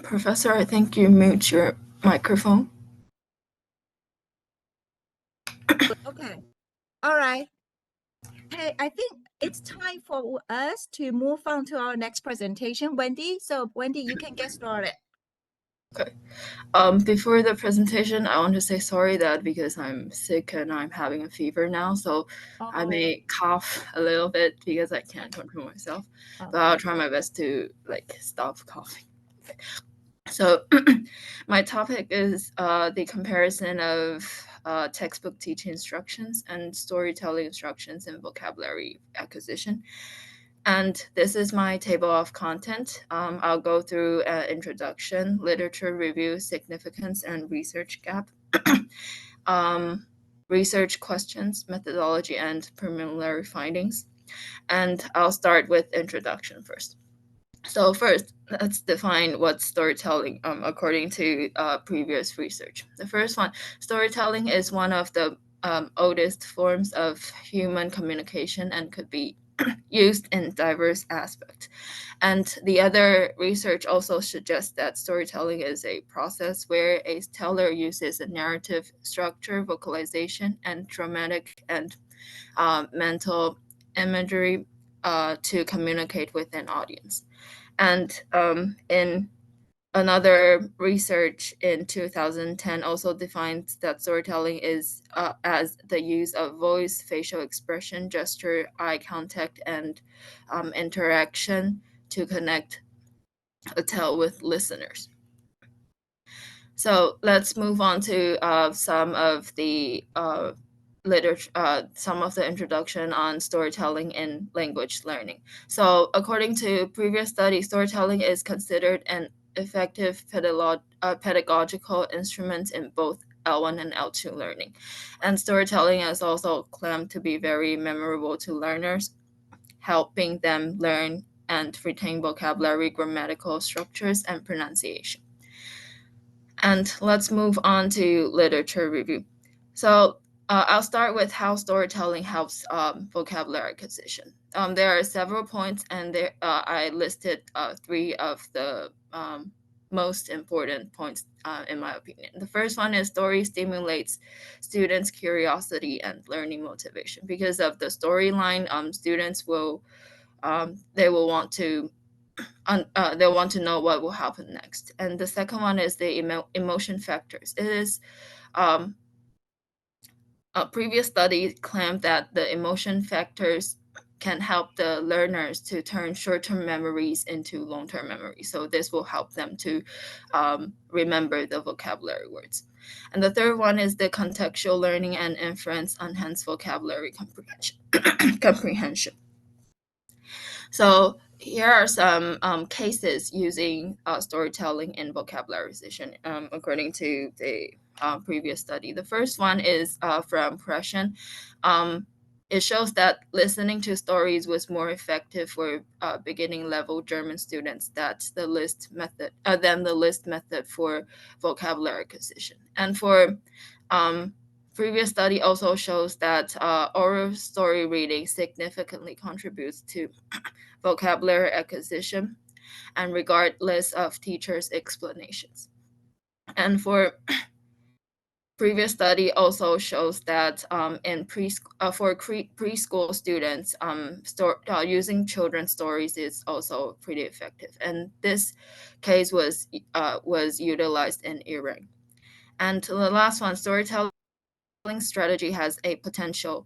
Professor, I think you mute your microphone. Okay. All right. Hey, I think it's time for us to move on to our next presentation, Wendy. So, Wendy, you can get started. Okay. Before the presentation, I want to say sorry that because I'm sick and I'm having a fever now, so I may cough a little bit because I can't control myself. But I'll try my best to stop coughing. Okay. So my topic is the comparison of textbook teaching instructions and storytelling instructions in vocabulary acquisition. And this is my table of content. I'll go through introduction, literature review, significance, and research gap, research questions, methodology, and preliminary findings. And I'll start with introduction first. So first, let's define what's storytelling according to previous research. The first one, storytelling is one of the oldest forms of human communication and could be used in diverse aspects. And the other research also suggests that storytelling is a process where a teller uses a narrative structure, vocalization, and dramatic and mental imagery to communicate with an audience. And in another research in 2010 also defines that storytelling is as the use of voice, facial expression, gesture, eye contact, and interaction to connect a tale with listeners. So let's move on to some of the literature, some of the introduction on storytelling in language learning. So according to previous studies, storytelling is considered an effective pedagogical instrument in both L1 and L2 learning. And storytelling is also claimed to be very memorable to learners, helping them learn and retain vocabulary, grammatical structures, and pronunciation. And let's move on to literature review. So I'll start with how storytelling helps vocabulary acquisition. There are several points, and I listed three of the most important points in my opinion. The first one is story stimulates students' curiosity and learning motivation. Because of the storyline, students will they will want to they'll want to know what will happen next. And the second one is the emotion factors. It is a previous study claimed that the emotion factors can help the learners to turn short-term memories into long-term memories. So this will help them to remember the vocabulary words. And the third one is the contextual learning and inference enhanced vocabulary comprehension. So here are some cases using storytelling in vocabulary acquisition according to the previous study. The first one is from Prussian. It shows that listening to stories was more effective for beginning level German students than the list method for vocabulary acquisition. And for previous study also shows that oral story reading significantly contributes to vocabulary acquisition and regardless of teachers' explanations. And for previous study also shows that in preschool students, using children's stories is also pretty effective. And this case was utilized in Iran. And the last one, storytelling strategy has the potential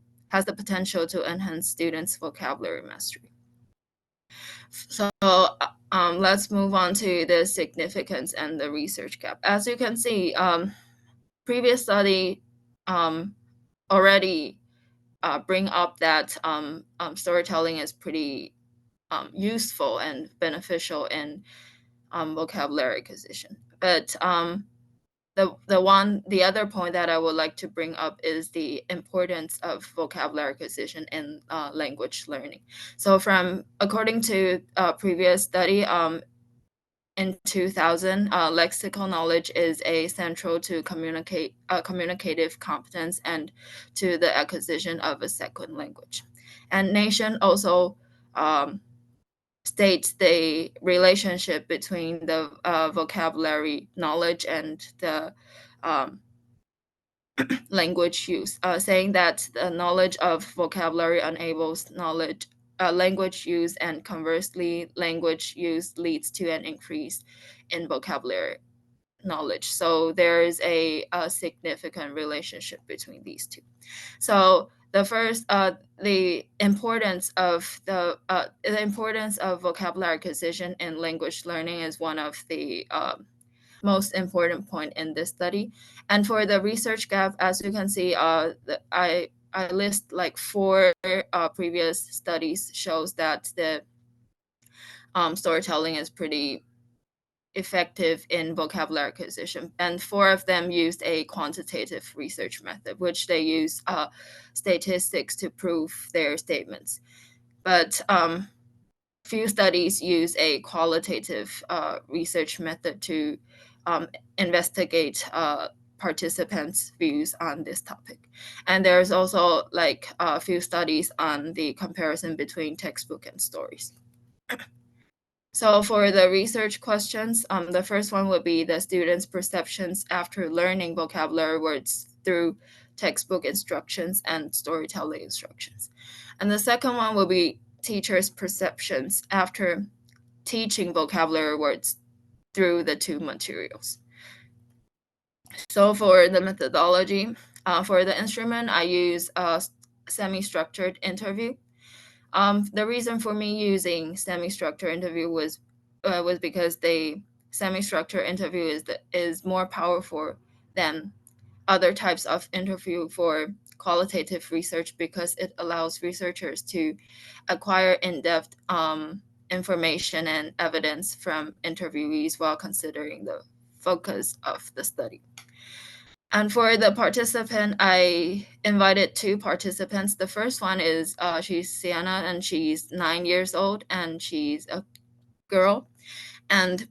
to enhance students' vocabulary mastery. So let's move on to the significance and the research gap. As you can see, previous study already bring up that storytelling is pretty useful and beneficial in vocabulary acquisition. But the other point that I would like to bring up is the importance of vocabulary acquisition in language learning. So according to a previous study, in 2000, lexical knowledge is a central to communicative competence and to the acquisition of a second language. And Nation also states the relationship between the vocabulary knowledge and the language use, saying that the knowledge of vocabulary enables language use, and conversely, language use leads to an increase in vocabulary knowledge. So there is a significant relationship between these two. So the first, the importance of vocabulary acquisition in language learning is one of the most important point in this study. And for the research gap, as you can see, I list like 4 previous studies shows that the storytelling is pretty effective in vocabulary acquisition, and 4 of them used a quantitative research method, which they use statistics to prove their statements. But few studies use a qualitative research method to investigate participants' views on this topic. And there's also like a few studies on the comparison between textbook and stories. So for the research questions, the first one would be the students' perceptions after learning vocabulary words through textbook instructions and storytelling instructions. And the second one will be teachers' perceptions after teaching vocabulary words through the 2 materials. So for the methodology, for the instrument, I use a semi-structured interview. The reason for me using semi-structured interview was because the semi-structured interview is more powerful than other types of interview for qualitative research, because it allows researchers to acquire in-depth information and evidence from interviewees while considering the focus of the study. And for the participant, I invited 2 participants. The first one is she's Sienna, and she's 9 years old, and she's a girl. And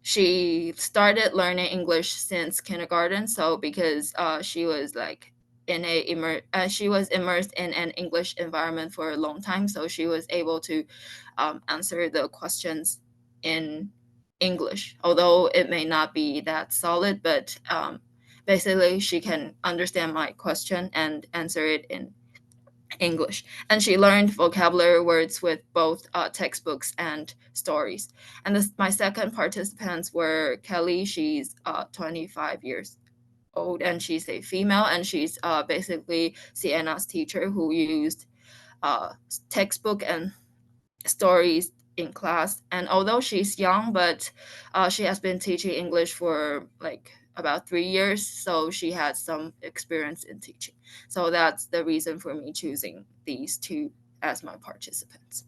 she started learning English since kindergarten. So because she was like she was immersed in an English environment for a long time, so she was able to answer the questions in English, although it may not be that solid, but basically she can understand my question and answer it in English. And she learned vocabulary words with both textbooks and stories. And my second participants were Kelly. She's 25 years old, and she's a female, and she's basically Sienna's teacher who used textbook and stories in class. And although she's young, but she has been teaching English for like about 3 years, so she has some experience in teaching. So that's the reason for me choosing these 2 as my participants.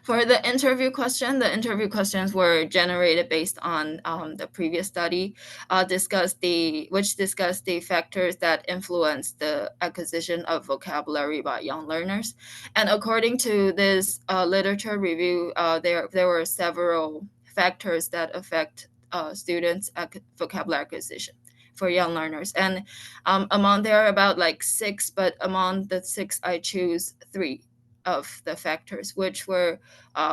For the interview questions were generated based on the previous study, which discussed the factors that influence the acquisition of vocabulary by young learners. And according to this literature review, there were several factors that affect students' vocabulary acquisition for young learners. And there are about like 6, but among the 6, I choose 3 of the factors, which were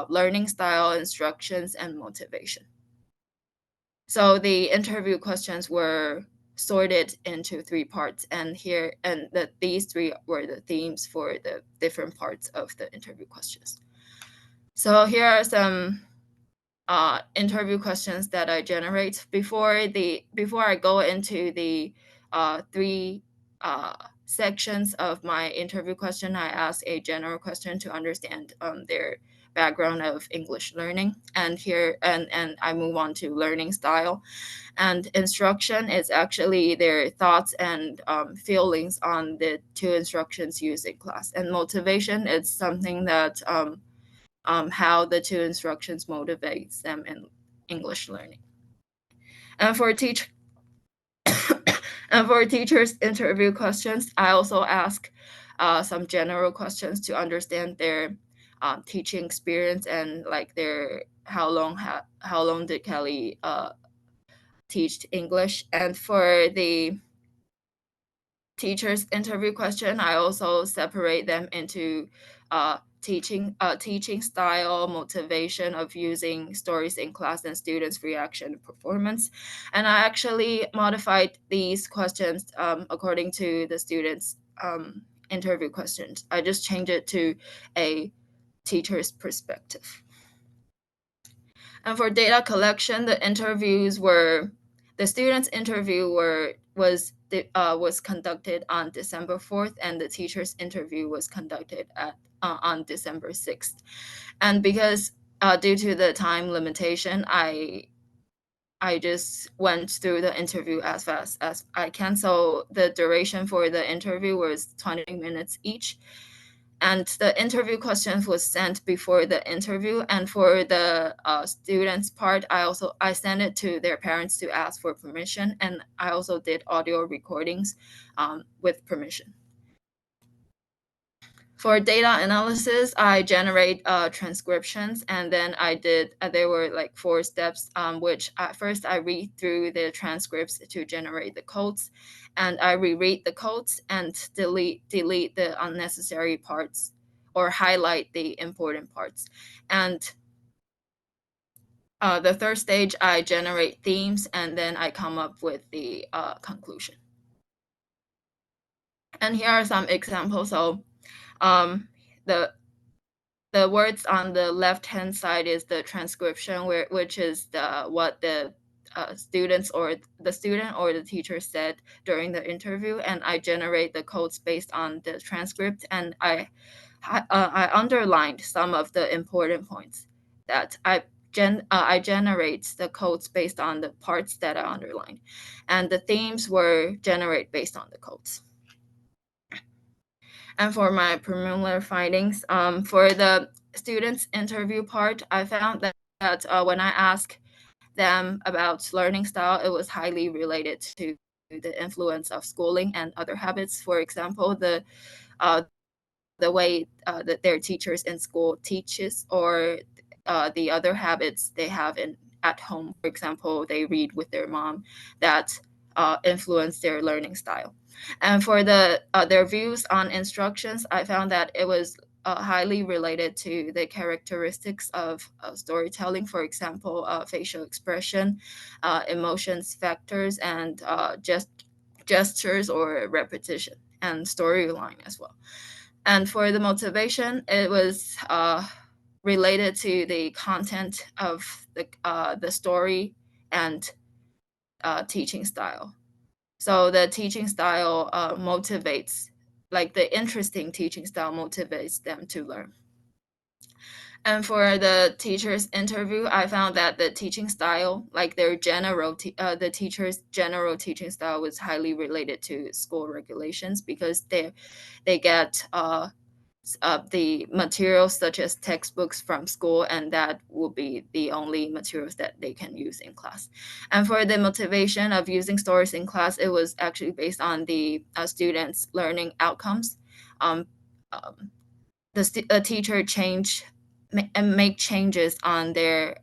learning style, instructions, and motivation. So the interview questions were sorted into 3 parts, and these 3 were the themes for the different parts of the interview questions. So here are some interview questions that I generate. Before I go into the 3 sections of my interview question, I ask a general question to understand their background of English learning. And I move on to learning style. And instruction is actually their thoughts and feelings on the 2 instructions used in class. And motivation is something that how the 2 instructions motivates them in English learning. And for teachers' interview questions, I also ask some general questions to understand their teaching experience and like how long did Kelly teach English. And for the teachers' interview question, I also separate them into teaching style, motivation of using stories in class, and students' reaction and performance. And I actually modified these questions according to the students' interview questions. I just changed it to a teacher's perspective. And for data collection, the students' interview was conducted on December 4th, and the teacher's interview was conducted on December 6th. And because due to the time limitation, I just went through the interview as fast as I can. So the duration for the interview was 20 minutes each. And the interview questions was sent before the interview. And for the students part, I sent it to their parents to ask for permission. And I also did audio recordings with permission. For data analysis, I generate transcriptions, and then I did. There were like 4 steps, which at first I read through the transcripts to generate the codes, and I reread the codes and delete the unnecessary parts or highlight the important parts. And the third stage, I generate themes, and then I come up with the conclusion. And here are some examples. So the words on the left-hand side is the transcription, which is what the student or the teacher said during the interview, and I generate the codes based on the transcript, and I underlined some of the important points that I generate the codes based on the parts that I underlined, and the themes were generated based on the codes. And for my preliminary findings, for the students' interview part, I found that when I asked them about learning style, it was highly related to the influence of schooling and other habits. For example, the way that their teachers in school teaches, or the other habits they have at home. For example, they read with their mom, that influence their learning style. And for their views on instructions, I found that it was highly related to the characteristics of storytelling. For example, facial expression, emotions factors, and gestures or repetition, and storyline as well. And for the motivation, it was related to the content of the story and teaching style. So the teaching style motivates, like the interesting teaching style motivates them to learn. And for the teacher's interview, I found that the teaching style, like their the teacher's general teaching style, was highly related to school regulations, because they get the materials such as textbooks from school, and that will be the only materials that they can use in class. And for the motivation of using stories in class, it was actually based on the students' learning outcomes. The teacher make changes on their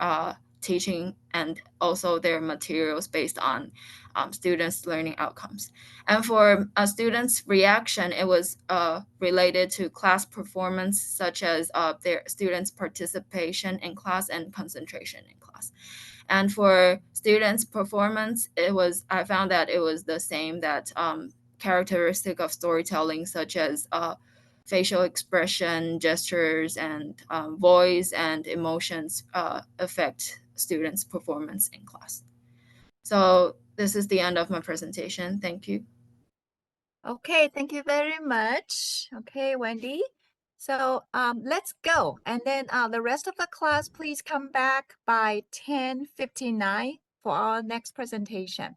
teaching and also their materials based on students' learning outcomes. And for a student's reaction, it was related to class performance, such as their students' participation in class and concentration in class. And for students' performance, I found that it was the same, that characteristic of storytelling, such as facial expression, gestures, and voice and emotions affect students' performance in class. So this is the end of my presentation. Thank you. Okay, thank you very much. Okay, Wendy. So let's go. And then the rest of the class, please come back by 10:59 for our next presentation.